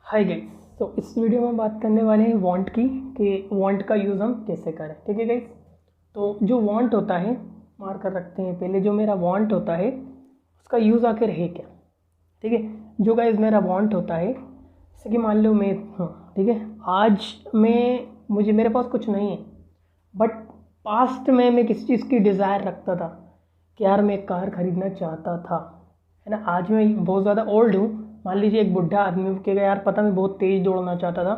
Hi guys. तो इस video में बात करने वाले हैं वांट की कि वांट का यूज़ हम कैसे करें। ठीक है गाइस। तो जो वांट होता है मार कर रखते हैं पहले। जो मेरा वांट होता है उसका यूज़ आखिर है क्या। ठीक है। जो गाइस मेरा वांट होता है जैसे कि मान लो मैं हूँ। ठीक है। आज मेरे पास कुछ नहीं है, बट पास्ट में मैं किसी चीज़ की डिज़ायर रखता था कि यार मैं एक कार खरीदना चाहता था, है ना। आज मैं बहुत ज़्यादा ओल्ड हूँ। मान लीजिए एक बुढ़ा आदमी कहेगा यार पता मैं बहुत तेज़ दौड़ना चाहता था,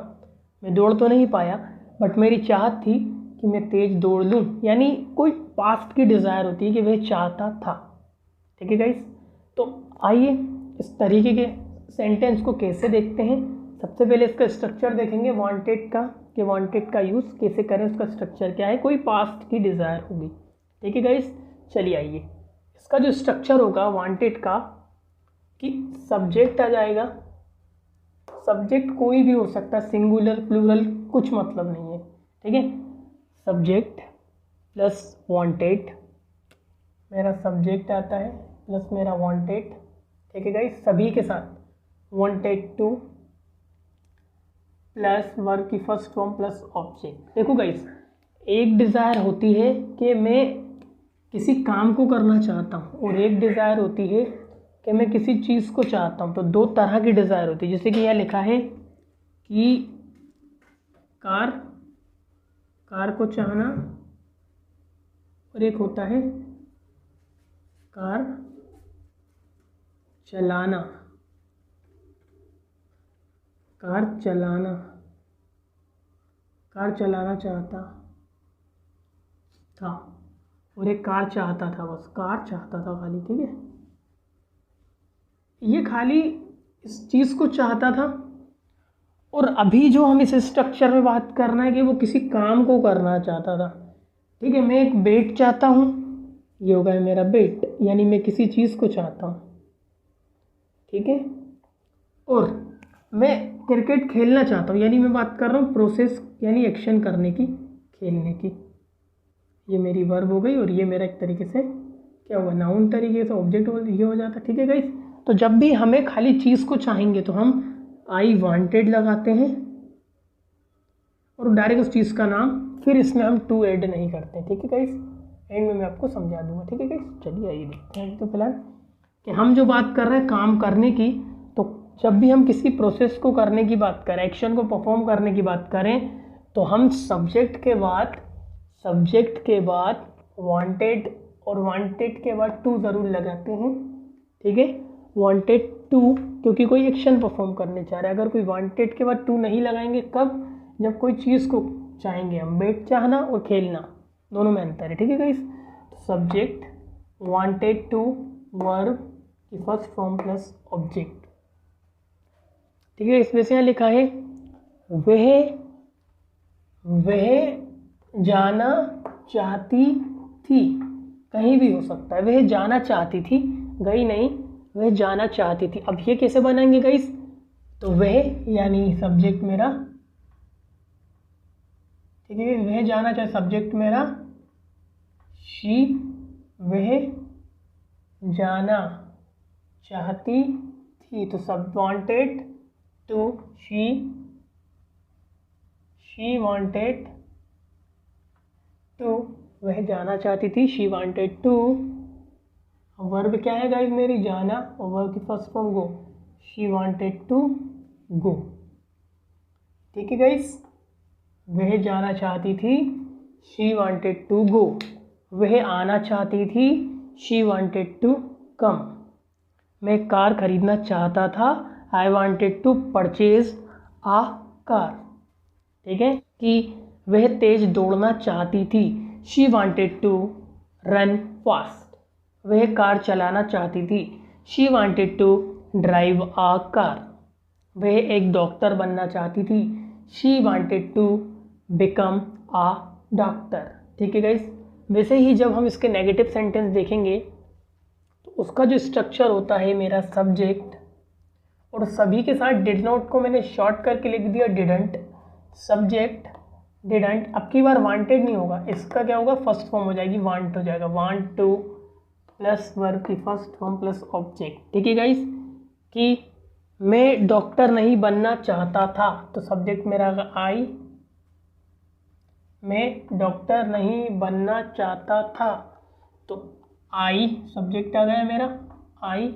मैं दौड़ तो नहीं पाया, बट मेरी चाहत थी कि मैं तेज़ दौड़ लूँ। यानी कोई पास्ट की डिज़ायर होती है कि वह चाहता था। ठीक है गाइस। तो आइए इस तरीके के सेंटेंस को कैसे देखते हैं। सबसे पहले इसका स्ट्रक्चर देखेंगे वांटेड का, कि वांटेड का यूज़ कैसे करें, उसका स्ट्रक्चर क्या है। कोई पास्ट की डिज़ायर होगी। ठीक है गाइस। चलिए आइए इसका जो स्ट्रक्चर होगा वांटेड का, कि सब्जेक्ट आ जाएगा। सब्जेक्ट कोई भी हो सकता है, सिंगुलर प्लूरल कुछ मतलब नहीं है। ठीक है। सब्जेक्ट प्लस वांटेड, मेरा सब्जेक्ट आता है प्लस मेरा वांटेड। ठीक है गाइस। सभी के साथ वांटेड टू प्लस वर्ब की फर्स्ट फॉर्म प्लस ऑब्जेक्ट। देखो गाइस, एक डिज़ायर होती है कि मैं किसी काम को करना चाहता हूँ, और एक डिज़ायर होती है कि मैं किसी चीज़ को चाहता हूँ। तो दो तरह की डिज़ायर होती है। जैसे कि यहाँ लिखा है कि कार कार को चाहना, और एक होता है कार चलाना। कार चलाना, कार चलाना चाहता था, और एक कार चाहता था, बस कार चाहता था खाली। ठीक है। ये खाली इस चीज़ को चाहता था। और अभी जो हम इस स्ट्रक्चर में बात करना है कि वो किसी काम को करना चाहता था। ठीक है। मैं एक बेट चाहता हूँ, ये होगा मेरा बेट, यानी मैं किसी चीज़ को चाहता हूँ। ठीक है। और मैं क्रिकेट खेलना चाहता हूँ, यानी मैं बात कर रहा हूँ प्रोसेस यानी एक्शन करने की, खेलने की। ये मेरी वर्ब हो गई, और ये मेरा एक तरीके से क्या हुआ, नाउन तरीके से ऑब्जेक्ट ये हो जाता है। ठीक है गाइस। तो जब भी हमें खाली चीज़ को चाहेंगे तो हम आई वांटेड लगाते हैं, और डायरेक्ट उस चीज़ का नाम, फिर इसमें हम टू ऐड नहीं करते। ठीक है गाइस। एंड में मैं आपको समझा दूंगा। ठीक है गाइस। चलिए आइए देखते हैं। तो फिलहाल कि हम जो बात कर रहे हैं काम करने की, तो जब भी हम किसी प्रोसेस को करने की बात करें, एक्शन को परफॉर्म करने की बात करें, तो हम सब्जेक्ट के बाद वांटेड, और वांटेड के बाद टू ज़रूर लगाते हैं। ठीक है। वांटेड टू, क्योंकि कोई एक्शन परफॉर्म करने चाह रहा है। अगर कोई वांटेड के बाद टू नहीं लगाएंगे, कब, जब कोई चीज़ को चाहेंगे हम। बेट चाहना और खेलना दोनों में अंतर है। ठीक है गाइस। तो सब्जेक्ट वांटेड टू, वर्ब की फर्स्ट फॉर्म प्लस ऑब्जेक्ट। ठीक है। इसमें से यहाँ लिखा है वह जाना चाहती थी। कहीं भी हो सकता है। वह जाना चाहती थी, गई नहीं, वह जाना चाहती थी। अब ये कैसे बनाएंगे गाइस। तो वह यानी सब्जेक्ट मेरा, ठीक है, वह जाना चाहे सब्जेक्ट मेरा शी, वह जाना चाहती थी। तो सब wanted to she wanted to, वह जाना चाहती थी, शी वांटेड टू। वर्ब क्या है गाइस मेरी, जाना, और वर्ब की first form go, she wanted to go. ठीक है गाइस। वह जाना चाहती थी, शी वांटेड टू गो। वह आना चाहती थी, शी वांटेड टू कम। मैं कार खरीदना चाहता था, I wanted to purchase a car. ठीक है। कि वह तेज दौड़ना चाहती थी, she wanted to run fast. वह कार चलाना चाहती थी, she wanted to drive a car. वह एक डॉक्टर बनना चाहती थी, she wanted to become a doctor. ठीक है गाइस। वैसे ही जब हम इसके नेगेटिव सेंटेंस देखेंगे, तो उसका जो स्ट्रक्चर होता है मेरा सब्जेक्ट, और सभी के साथ डिड नॉट को मैंने शॉर्ट करके लिख दिया डिडंट। सब्जेक्ट डिडंट, अब की बार वांटेड नहीं होगा, इसका क्या होगा, फर्स्ट फॉर्म हो जाएगी, वांट हो जाएगा। वांट टू प्लस वर्ब की फर्स्ट फॉर्म प्लस ऑब्जेक्ट। ठीक है गाइस। कि मैं डॉक्टर नहीं बनना चाहता था, तो सब्जेक्ट मेरा आई, मैं डॉक्टर नहीं बनना चाहता था, तो आई सब्जेक्ट आ गया मेरा। I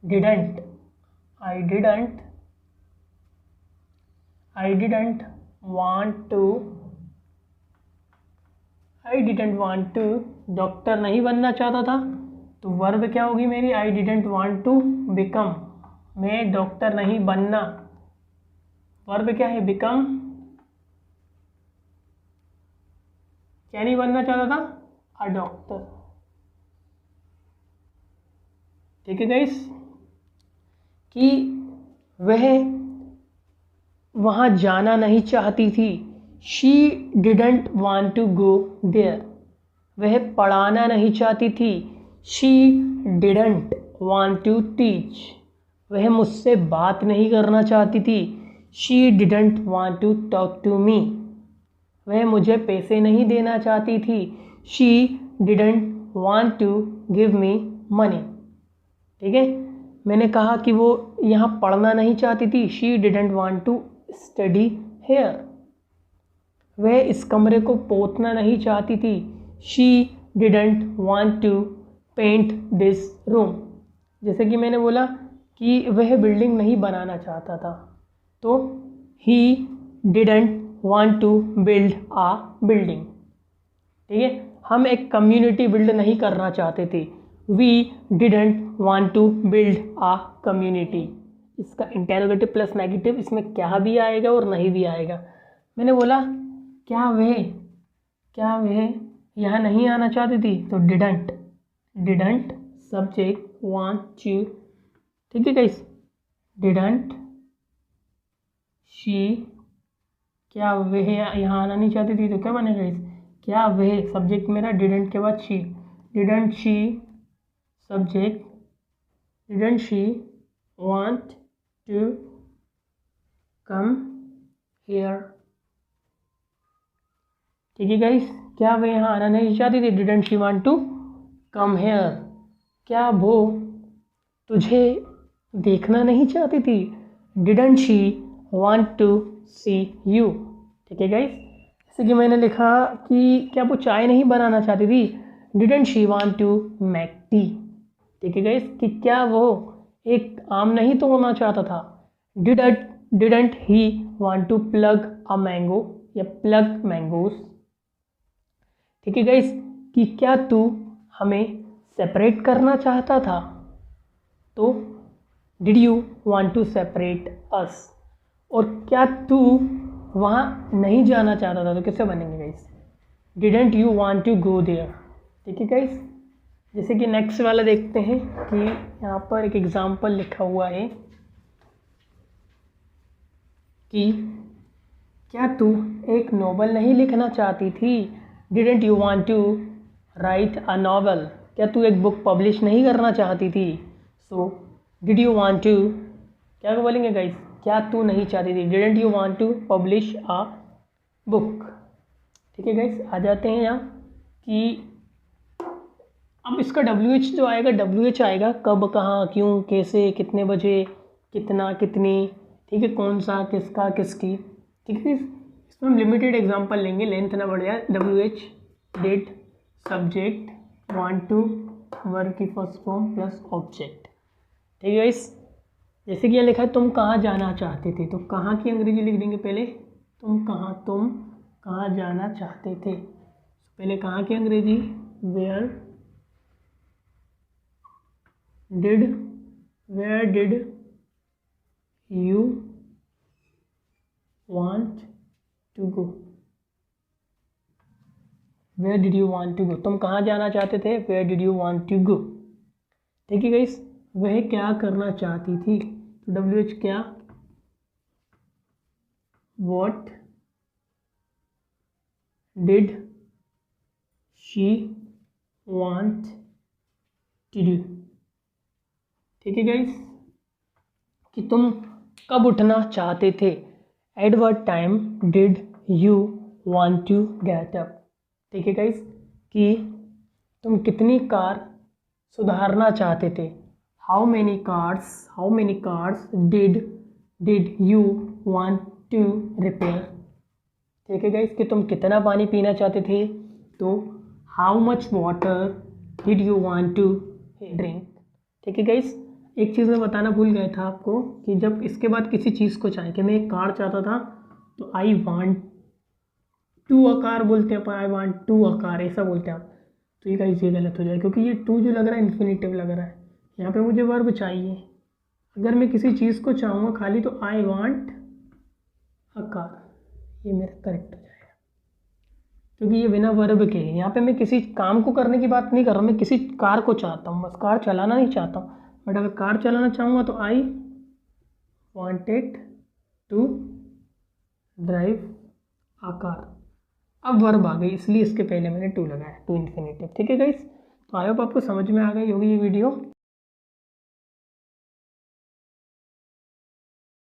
didn't, I didn't, I didn't want to, I didn't want to, doctor नहीं बनना चाहता था, तो वर्ब क्या होगी मेरी, I didn't want to become, मैं डॉक्टर नहीं बनना, वर्ब क्या है, बिकम, क्या नहीं बनना चाहता था, अ डॉक्टर। ठीक है गाइस, कि वह वहाँ जाना नहीं चाहती थी, she didn't want to go there, वह पढ़ाना नहीं चाहती थी, she didn't want to teach, वह मुझसे बात नहीं करना चाहती थी, she didn't want to talk to me, वह मुझे पैसे नहीं देना चाहती थी, she didn't want to give me money. ठीक है, मैंने कहा कि वो यहाँ पढ़ना नहीं चाहती थी, she didn't want to study here, वह इस कमरे को पोतना नहीं चाहती थी, she didn't want to paint this room. जैसे कि मैंने बोला कि वह बिल्डिंग नहीं बनाना चाहता था, तो he didn't want to build a building. ठीक है, हम एक कम्युनिटी बिल्ड नहीं करना चाहते थे, we didn't want to build a community. इसका इंटेरोगेटिव प्लस नेगेटिव, इसमें क्या भी आएगा और नहीं भी आएगा। मैंने बोला क्या वह यहाँ नहीं आना चाहती थी, तो didn't, didn't subject want to. ठीक है गाइस, डिडंट शी, क्या वह यहाँ आना नहीं चाहती थी, तो क्या बनेगा इस, क्या वह सब्जेक्ट मेरा, डिडंट के बाद she, didn't she subject, didn't she want to come here. ठीक है गाइस, क्या वह यहाँ आना नहीं चाहती थी, didn't she want to come here, क्या वो तुझे देखना नहीं चाहती थी, didn't she want to see you. ठीक है गाइस, जैसे कि मैंने लिखा कि क्या वो चाय नहीं बनाना चाहती थी, didn't she want to make tea. ठीक है गाइस, कि क्या वो एक आम नहीं तोड़ना चाहता था, didn't he want to pluck a mango, या प्लग मैंगोस। ठीक है गाइस, कि क्या तू हमें सेपरेट करना चाहता था, तो did you want to separate us. और क्या तू वहाँ नहीं जाना चाहता था, तो किससे बनेंगे guys, didn't you want to go there. ठीक है गाइस, जैसे कि नेक्स्ट वाला देखते हैं कि यहाँ पर एक एग्जाम्पल लिखा हुआ है कि क्या तू एक नॉवल नहीं लिखना चाहती थी, didn't you want to write a novel, क्या तू एक बुक पब्लिश नहीं करना चाहती थी, so did you want to, क्या बोलेंगे गाइस, क्या तू नहीं चाहती थी, didn't you want to publish a book. ठीक है गाइस, आ जाते हैं यहाँ कि अब इसका WH जो आएगा, WH आएगा कब, कहाँ, क्यों, कैसे, कितने बजे, कितना, कितनी। ठीक है, कौन सा, किसका, किसकी। ठीक है, इसमें हम लिमिटेड एग्जांपल लेंगे, लेंथ ना बढ़ जाए। WH did subject want to verb की फर्स्ट फॉर्म प्लस ऑब्जेक्ट। ठीक है गाइस, जैसे कि यहाँ लिखा है तुम कहाँ जाना चाहते थे, तो कहाँ की अंग्रेजी लिख देंगे पहले, तुम कहाँ जाना चाहते थे, पहले कहाँ की अंग्रेजी, where did you want to go, where did you want to go, तुम कहाँ जाना चाहते थे, where did you want to go. ठीक है गाइस, वह क्या करना चाहती थी, तो WH क्या, what did she want to do. ठीक है गाइस, कि तुम कब उठना चाहते थे, at what time did you want to get up. ठीक है गाइस, कि तुम कितनी कार सुधारना चाहते थे, how many cars did you want to repair. ठीक है गाइस, कि तुम कितना पानी पीना चाहते थे, तो how much water did you want to drink. ठीक है गाइस, एक चीज़ मैं बताना भूल गया था आपको कि जब इसके बाद किसी चीज़ को चाहे, कि मैं एक कार चाहता था तो I want to a car बोलते हैं, पर I want to a car ऐसा बोलते हैं आप। तो ये गाइस ये गलत हो जाए, क्योंकि ये टू जो लग रहा है इन्फिनिटिव लग रहा है, यहाँ पे मुझे वर्ब चाहिए। अगर मैं किसी चीज़ को चाहूँगा खाली तो आई वांट अ कार, ये मेरा करेक्ट हो जाएगा, क्योंकि ये बिना वर्ब के है। यहाँ पे मैं किसी काम को करने की बात नहीं कर रहा हूँ, मैं किसी कार को चाहता हूँ, बस कार चलाना नहीं चाहता हूँ। बट अगर कार चलाना चाहूँगा तो I wanted to drive a car. अब वर्ब आ गई, इसलिए इसके पहले मैंने टू लगाया, टू इन्फिनिटिव। ठीक है गाइस, तो आई होप आपको समझ में आ गई होगी ये वीडियो।